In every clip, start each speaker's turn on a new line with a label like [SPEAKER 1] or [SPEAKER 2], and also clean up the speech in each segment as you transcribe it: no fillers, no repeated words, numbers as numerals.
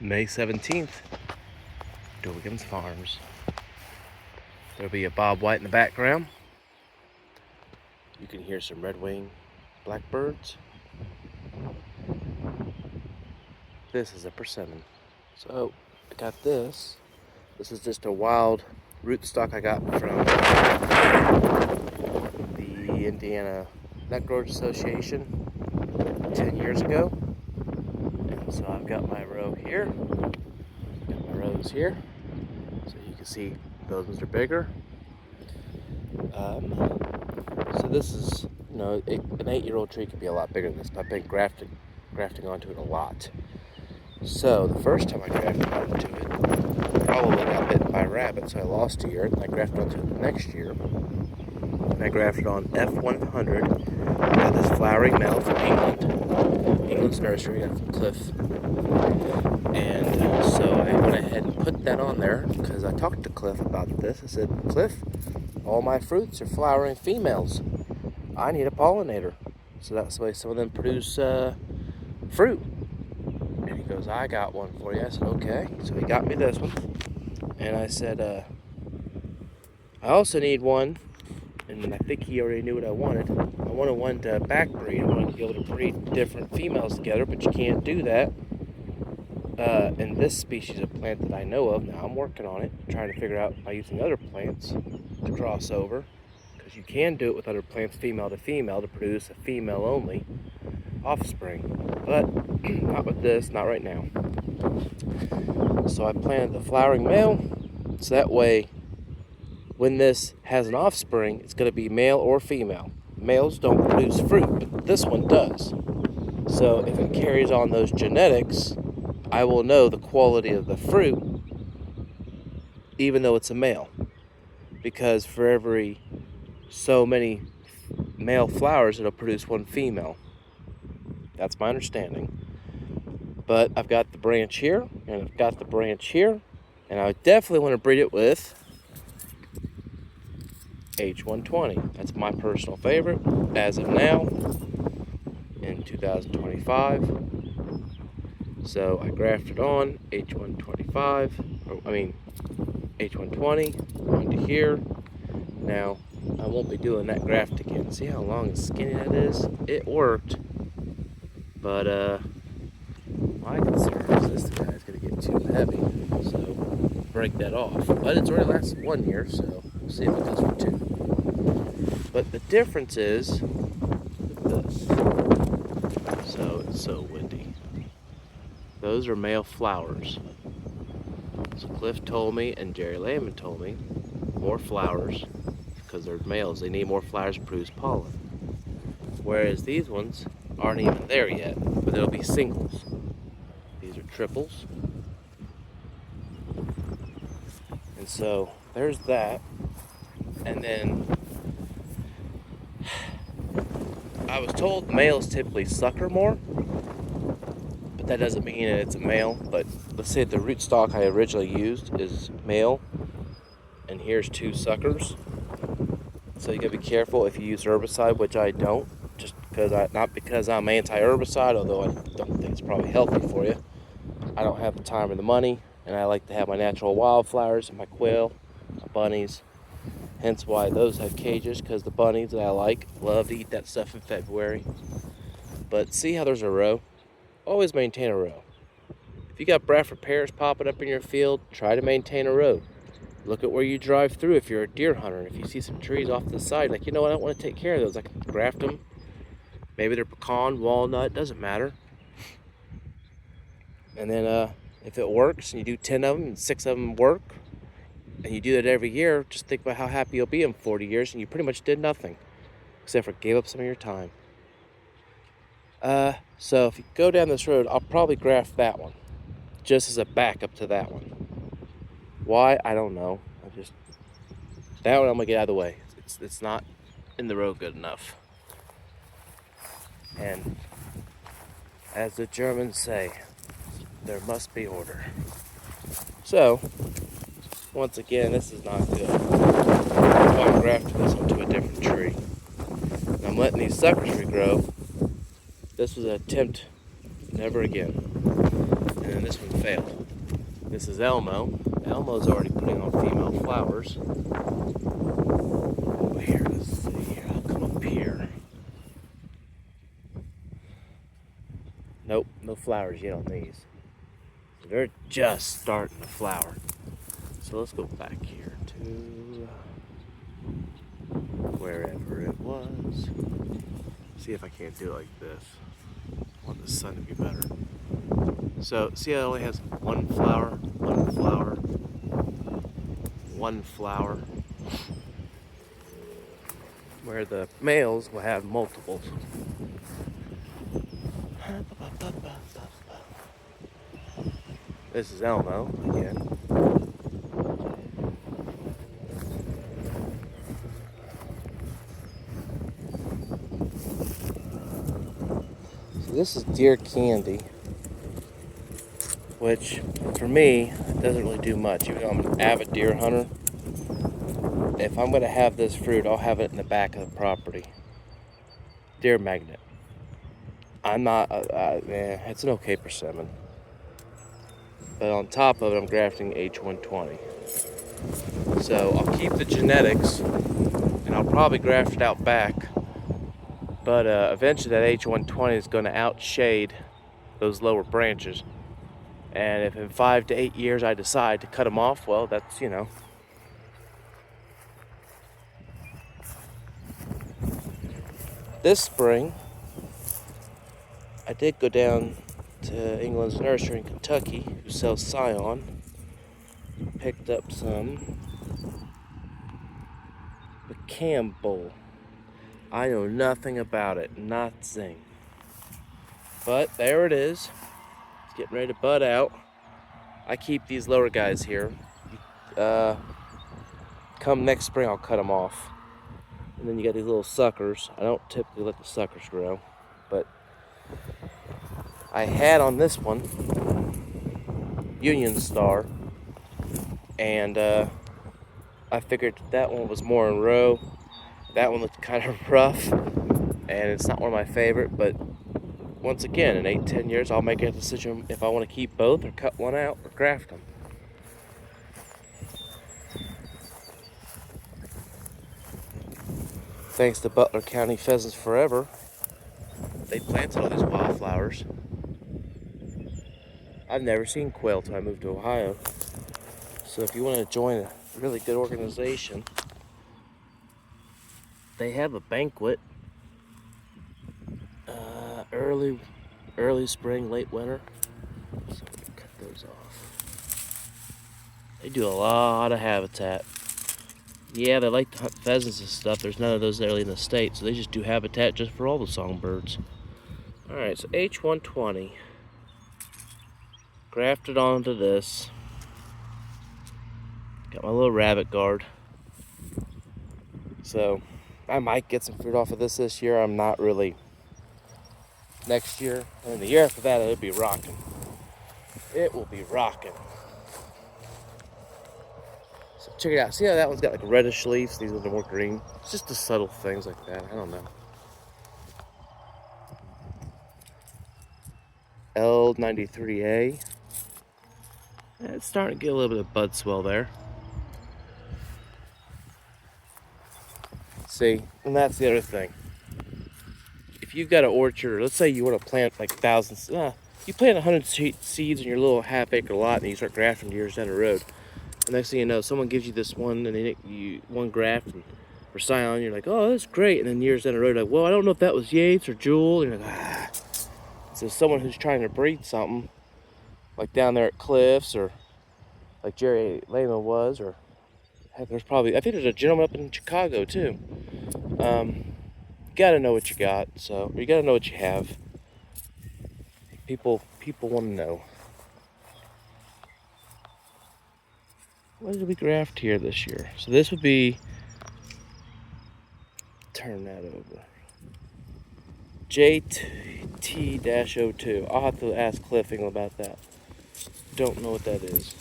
[SPEAKER 1] May 17th, Duggan's Farms. There'll be a bobwhite in the background. You can hear some red-winged blackbirds. This is a persimmon. So I got this. This is just a wild rootstock I got from the Indiana Nut Growers Association 10 years ago. And so I've got my row here, got my rows here. So you can see those ones are bigger. So this is, an 8-year-old tree could be a lot bigger than this, but I've been grafting onto it a lot. So the first time I grafted onto it, probably got bitten by a rabbit, so I lost a year. And I grafted onto it the next year. And I grafted on F100. I got this flowering male from England's nursery, got from Cliff. And so I went ahead and put that on there because I talked to Cliff about this. I said, Cliff, all my fruits are flowering females. I need a pollinator. So that's the way some of them produce fruit. And he goes, I got one for you. I said, okay. So he got me this one. And I said, I also need one. And I think he already knew what I wanted. I wanted one to backbreed. I wanted to be able to breed different females together, but you can't do that in this species of plant that I know of. Now I'm working on it, trying to figure out by using other plants to cross over. Because you can do it with other plants, female to female, to produce a female only offspring. But not with this, not right now. So I planted the flowering male, so that way when this has an offspring, it's going to be male or female. Males don't produce fruit, but this one does. So if it carries on those genetics, I will know the quality of the fruit, even though it's a male. Because for every so many male flowers, it'll produce one female. That's my understanding. But I've got the branch here, and I've got the branch here, and I definitely want to breed it with H120. That's my personal favorite as of now in 2025. So I grafted on H120 onto here. Now I won't be doing that graft again. See how long and skinny that is? It worked, but my concern is this guy's gonna get too heavy, so break that off. But it's already lasted 1 year, so we'll see if it does for 2. But the difference is, look at this. So it's so windy. Those are male flowers. So Cliff told me, and Jerry Lehman told me, more flowers, because they're males, they need more flowers to produce pollen. Whereas these ones aren't even there yet, but they'll be singles. These are triples. And so there's that. And then I was told males typically sucker more, but that doesn't mean it's a male. But let's say the rootstock I originally used is male, and here's 2 suckers. So you gotta be careful if you use herbicide, which I don't, just because not because I'm anti-herbicide, although I don't think it's probably healthy for you. I don't have the time or the money, and I like to have my natural wildflowers and my quail, my bunnies. Hence why those have cages, because the bunnies that I like love to eat that stuff in February. But see how there's a row? Always maintain a row. If you got Bradford pears popping up in your field, try to maintain a row. Look at where you drive through if you're a deer hunter. If you see some trees off to the side, like, I don't want to take care of those. I can graft them. Maybe they're pecan, walnut, doesn't matter. And then if it works and you do 10 of them and 6 of them work, and you do that every year, just think about how happy you'll be in 40 years, and you pretty much did nothing, except for gave up some of your time. So if you go down this road, I'll probably graft that one, just as a backup to that one. Why? I don't know. That one I'm gonna get out of the way. It's not in the road good enough. And as the Germans say, there must be order. So, once again, this is not good. So I grafted this onto a different tree. And I'm letting these suckers regrow. This was an attempt, never again. And and this one failed. This is Elmo. Elmo's already putting on female flowers. Over here, let's see here. I'll come up here. Nope, no flowers yet on these. They're just starting to flower. So let's go back here to wherever it was. See if I can't do it like this. I want the sun to be better. So see how it only has one flower, one flower, one flower. Where the males will have multiples. This is Elmo again. So this is deer candy, which for me doesn't really do much. Even though I'm an avid deer hunter, if I'm going to have this fruit, I'll have it in the back of the property. Deer magnet. I'm not, it's an okay persimmon. But on top of it, I'm grafting H120. So I'll keep the genetics, and I'll probably graft it out back. But eventually that H120 is going to outshade those lower branches. And if in 5 to 8 years I decide to cut them off, well, that's, you know. This spring, I did go down to England's nursery in Kentucky, who sells scion. Picked up some Campbell. I know nothing about it, nothing. But there it is. It's getting ready to bud out. I keep these lower guys here. Come next spring, I'll cut them off. And then you got these little suckers. I don't typically let the suckers grow, but I had on this one Union Star, and I figured that one was more in row. That one looked kind of rough, and it's not one of my favorite, but once again, in 8-10 years, I'll make a decision if I want to keep both or cut one out or graft them. Thanks to Butler County Pheasants Forever, they planted all these wildflowers. I've never seen quail till I moved to Ohio. So if you want to join a really good organization, they have a banquet early spring, late winter. So I'm gonna cut those off. They do a lot of habitat. Yeah, they like to hunt pheasants and stuff. There's none of those early in the state, so they just do habitat just for all the songbirds. Alright, so H120. Grafted onto this. Got my little rabbit guard. So I might get some fruit off of this year. I'm not really. Next year, and the year after that, it'll be rocking. It will be rocking. So check it out. See how that one's got like reddish leaves? These ones are more green. It's just the subtle things like that. I don't know. L93A. It's starting to get a little bit of bud swell there. See, and that's the other thing. If you've got an orchard, let's say you want to plant like thousands, you plant 100 seeds in your little half-acre lot, and you start grafting years down the road. The next thing you know, someone gives you this one, and then one graft for scion, you're like, oh, that's great. And then years down the road, like, well, I don't know if that was Yates or Jewel. And you're like, ah. So someone who's trying to breed something, like down there at Cliffs, or like Jerry Lehman was, or heck, I think there's a gentleman up in Chicago too. You gotta know what you got, so you gotta know what you have. People want to know. What did we graft here this year? So this would be, turn that over. JT-02. I'll have to ask Cliff Engel about that. Don't know what that is.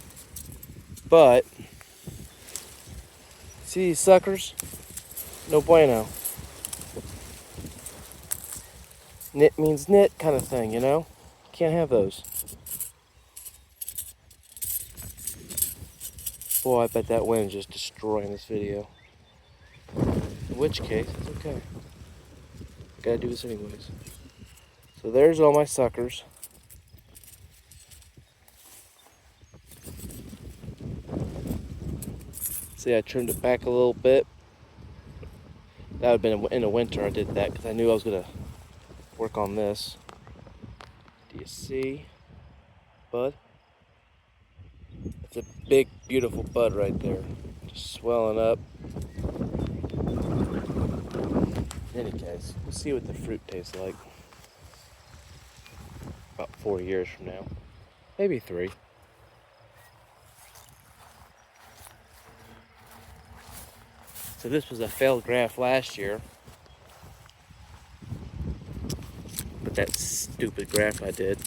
[SPEAKER 1] But see these suckers? No bueno. Knit means knit kind of thing, you know? Can't have those. Boy, I bet that wind's just destroying this video. In which case, it's okay. Gotta do this anyways. So there's all my suckers. See, I trimmed it back a little bit. That would have been in the winter I did that because I knew I was gonna work on this. Do you see, bud? It's a big, beautiful bud right there. Just swelling up. In any case, we'll see what the fruit tastes like. About 4 years from now. Maybe 3. So this was a failed graft last year. But that stupid graft I did.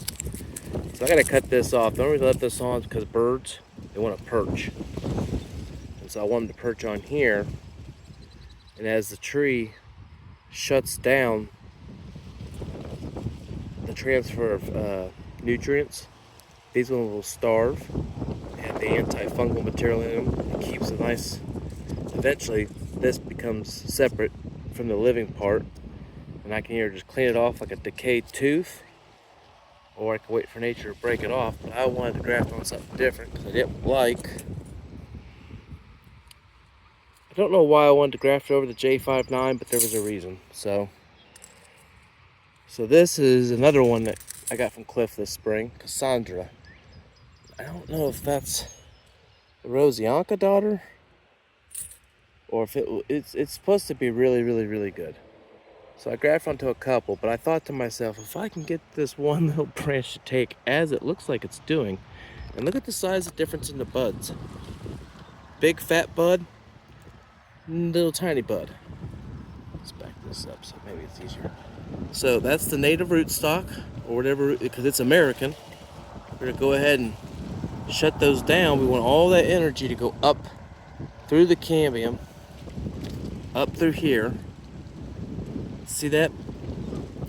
[SPEAKER 1] So I gotta cut this off. The only reason I left this on is because birds, they want to perch. And so I want them to perch on here. And as the tree shuts down the transfer of nutrients, these ones will starve. They have the antifungal material in them. It keeps a nice, eventually this becomes separate from the living part. And I can either just clean it off like a decayed tooth, or I can wait for nature to break it off. But I wanted to graft on something different because I didn't like, I don't know why I wanted to graft over the J59, but there was a reason. So this is another one that I got from Cliff this spring, Cassandra. I don't know if that's the Rosianka daughter, or if it's supposed to be really, really, really good. So I grafted onto a couple, but I thought to myself, if I can get this one little branch to take as it looks like it's doing, and look at the size of difference in the buds. Big fat bud, little tiny bud. Let's back this up so maybe it's easier. So that's the native rootstock, or whatever, because it's American. We're gonna go ahead and shut those down. We want all that energy to go up through the cambium, up through here. See that?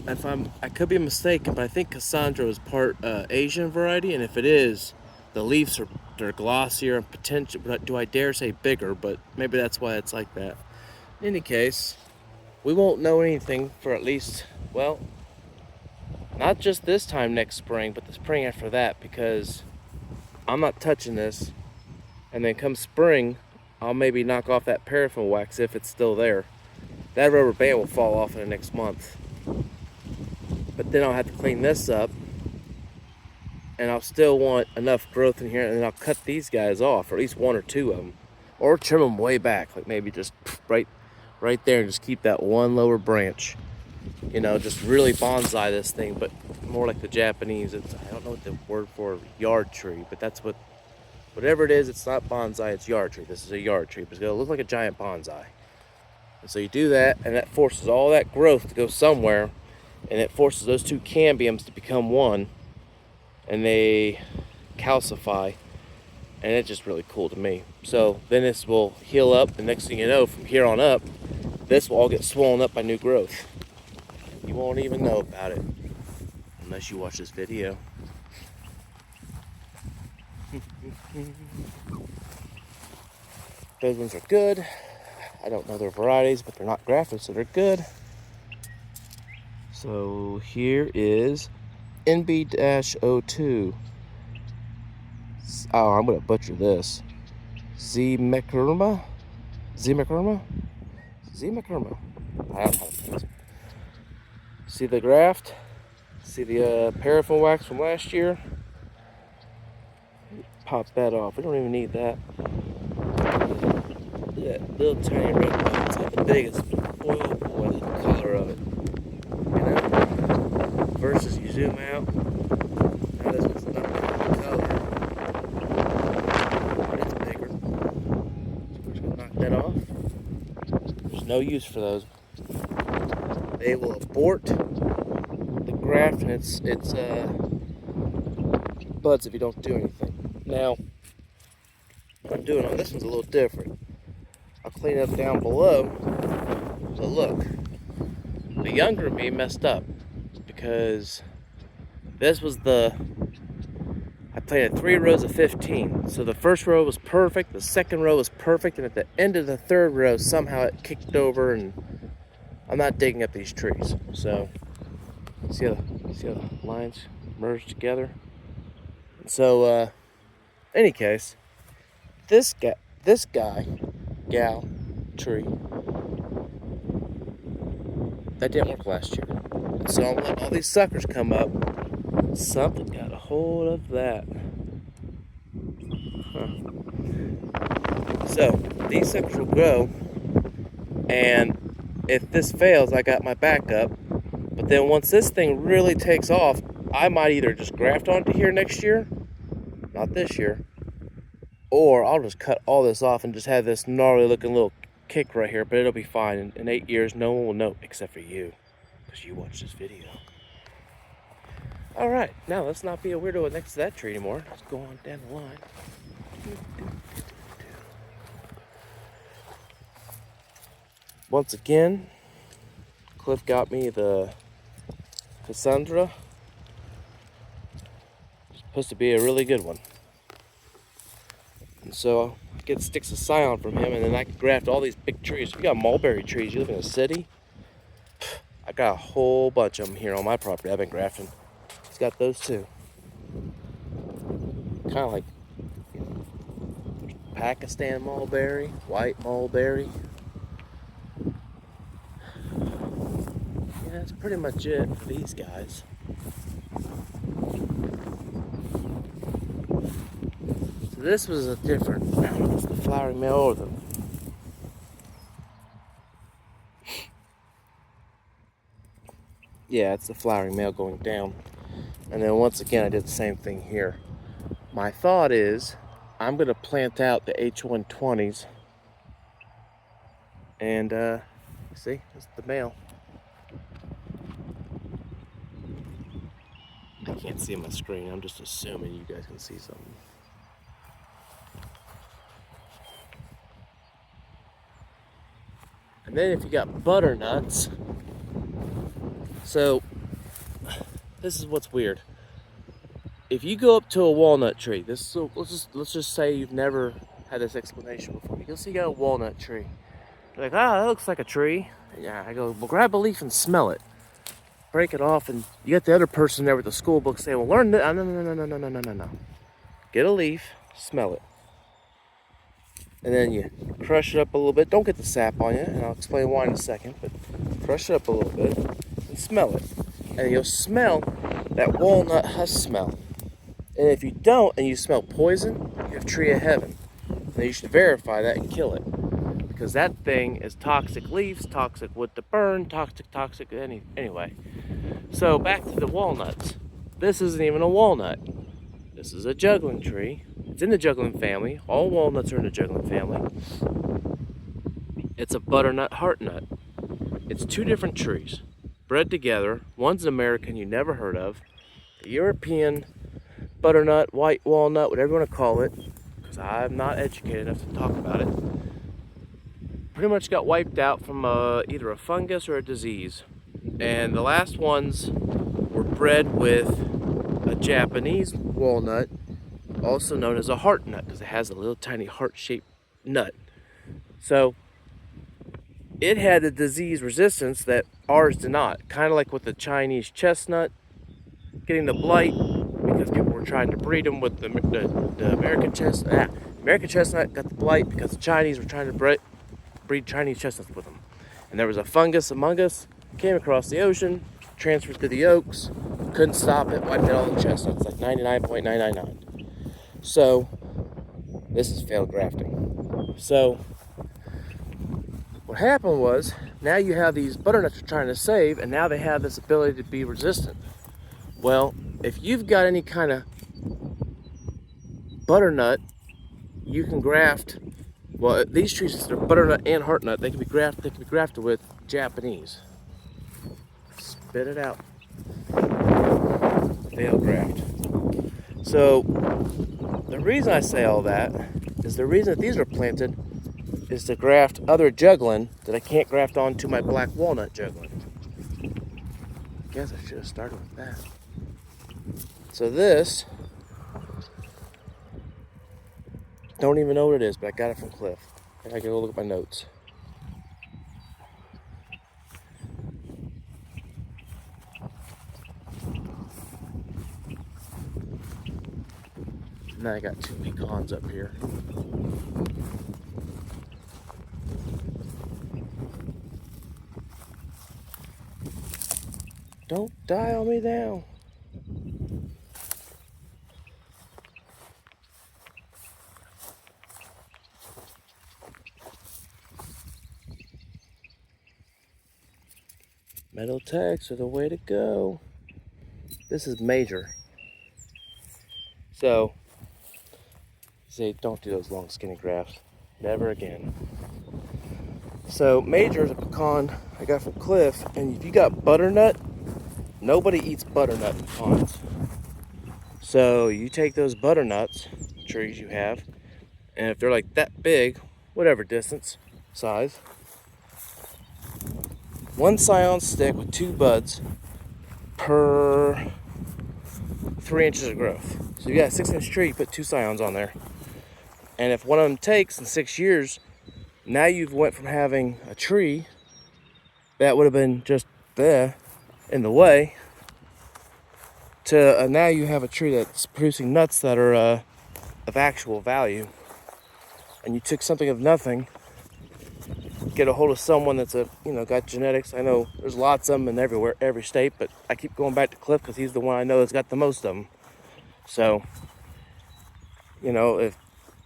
[SPEAKER 1] I could be mistaken, but I think Cassandra is part Asian variety, and if it is, the leaves they're glossier and potential. Do I dare say bigger? But maybe that's why it's like that. In any case, we won't know anything for at least, well, not just this time next spring, but the spring after that, because I'm not touching this. And then come spring, I'll maybe knock off that paraffin wax if it's still there. That rubber band will fall off in the next month. But then I'll have to clean this up, and I'll still want enough growth in here, and then I'll cut these guys off, or at least 1 or 2 of them, or trim them way back, like maybe just right there, and just keep that one lower branch. You know, just really bonsai this thing, but more like the Japanese. I don't know what the word for yard tree, but that's whatever it is. It's not bonsai, it's yard tree. This is a yard tree, but it's gonna look like a giant bonsai. And so you do that, and that forces all that growth to go somewhere, and it forces those 2 cambiums to become one, and they calcify, and it's just really cool to me. So then this will heal up. The next thing you know, from here on up, this will all get swollen up by new growth. You won't even know about it unless you watch this video. Those ones are good. I don't know their varieties, but they're not grafted, so they're good. So here is NB-02. Oh, I'm gonna butcher this. Zimekurma? I don't know how to pronounce it. See the graft? See the paraffin wax from last year? Pop that off. We don't even need that. That little tiny red bud. It's not the biggest, but boy, oh boy, look at the color of it. You know? Versus you zoom out. Now this one's not the color. But it's bigger. So we're just gonna knock that off. There's no use for those. They will abort the graft and its buds if you don't do anything. Now, what I'm doing on this one's a little different. I'll clean up down below. So look, the younger me messed up because this was I planted 3 rows of 15. So the first row was perfect, the second row was perfect, and at the end of the third row, somehow it kicked over, and I'm not digging up these trees. So, see how the lines merge together? So, any case, this gal, tree, that didn't work last year. So I'm letting all these suckers come up. Something got a hold of that. So these suckers will grow, and if this fails, I got my backup. But then once this thing really takes off, I might either just graft onto here next year, not this year, or I'll just cut all this off and just have this gnarly looking little kick right here, but it'll be fine. In 8 years, no one will know except for you, because you watched this video. All right, now let's not be a weirdo next to that tree anymore. Let's go on down the line. Once again, Cliff got me the Cassandra. It's supposed to be a really good one. And so I get sticks of scion from him, and then I can graft all these big trees. If you got mulberry trees, you live in a city, I got a whole bunch of them here on my property. I've been grafting. He's got those too. Kind of like Pakistan mulberry, white mulberry. Yeah, that's pretty much it for these guys. So this was a different, I don't know if it's the flowering male or the... Yeah, it's the flowering male going down. And then once again, I did the same thing here. My thought is, I'm gonna plant out the H120s. And see, it's the male. I can't see my screen, I'm just assuming you guys can see something. And then if you got butternuts, so this is what's weird. If you go up to a walnut tree, let's just say you've never had this explanation before. You'll see you got a walnut tree. You're like, that looks like a tree. Yeah, I go, well, grab a leaf and smell it. Break it off, and you get the other person there with the school book saying, well, learn this. No. Get a leaf, smell it. And then you crush it up a little bit. Don't get the sap on you, and I'll explain why in a second, but crush it up a little bit and smell it. And you'll smell that walnut husk smell. And if you don't, and you smell poison, you have tree of heaven. And you should verify that and kill it. Because that thing is toxic leaves, toxic wood to burn, toxic anyway. So back to the walnuts. This isn't even a walnut. This is a juggling tree. It's in the juggling family. All walnuts are in the juggling family. It's a butternut heartnut. It's 2 different trees bred together. One's an American you never heard of. The European butternut, white walnut, whatever you want to call it, because I'm not educated enough to talk about it, pretty much got wiped out from either a fungus or a disease. And the last ones were bred with a Japanese walnut, also known as a heart nut, because it has a little tiny heart-shaped nut. So it had the disease resistance that ours did not. Kind of like with the Chinese chestnut getting the blight, because people were trying to breed them with the American chestnut. American chestnut got the blight because the Chinese were trying to breed Chinese chestnuts with them. And there was a fungus among us, came across the ocean, transferred to the oaks, couldn't stop it, wiped out all the chestnuts, like 99.999. So, this is failed grafting. So, what happened was, now you have these butternuts you're trying to save, and now they have this ability to be resistant. Well, if you've got any kind of butternut, you can graft. Well, these trees are butternut and heartnut. They can be grafted with Japanese. Spit it out. Failed graft. So the reason I say all that is the reason that these are planted is to graft other juggling that I can't graft onto my black walnut juggling. I guess I should have started with that. So this Don't even know what it is, but I got it from Cliff. I gotta go look at my notes. Now I got 2 pecans up here. Don't dial me down. Metal tags are the way to go. This is major. So, say don't do those long skinny grafts. Never again. So major is a pecan I got from Cliff, and if you got butternut, nobody eats butternut pecans. So you take those butternuts, trees you have, and if they're like that big, whatever distance, size, 1 scion stick with 2 buds per 3 inches of growth. So you got a 6-inch tree, you put 2 scions on there. And if one of them takes in 6 years, now you've went from having a tree that would have been just there in the way to now you have a tree that's producing nuts that are of actual value. And you took something of nothing, get a hold of someone that's got genetics. I know there's lots of them in every state, but I keep going back to Cliff because he's the one I know that's got the most of them. So, if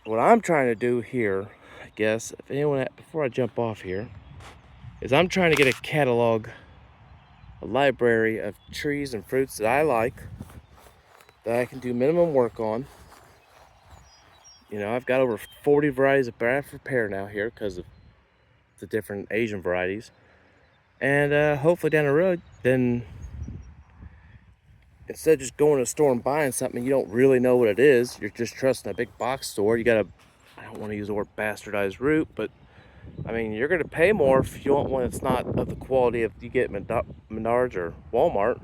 [SPEAKER 1] what I'm trying to do here, I guess, if anyone, before I jump off here, is I'm trying to get a catalog, a library of trees and fruits that I like, that I can do minimum work on. I've got over 40 varieties of Bradford pear now here because of the different Asian varieties. And hopefully down the road, then instead of just going to the store and buying something you don't really know what it is, you're just trusting a big box store. You gotta, I don't want to use the word bastardized root, but I mean, you're gonna pay more if you want one that's not of the quality of you get Menards or Walmart,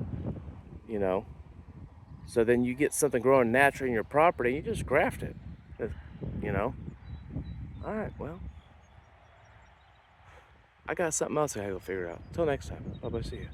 [SPEAKER 1] So then you get something growing naturally in your property, you just graft it, All right, well, I got something else I gotta go figure out. Till next time, bye-bye, see you.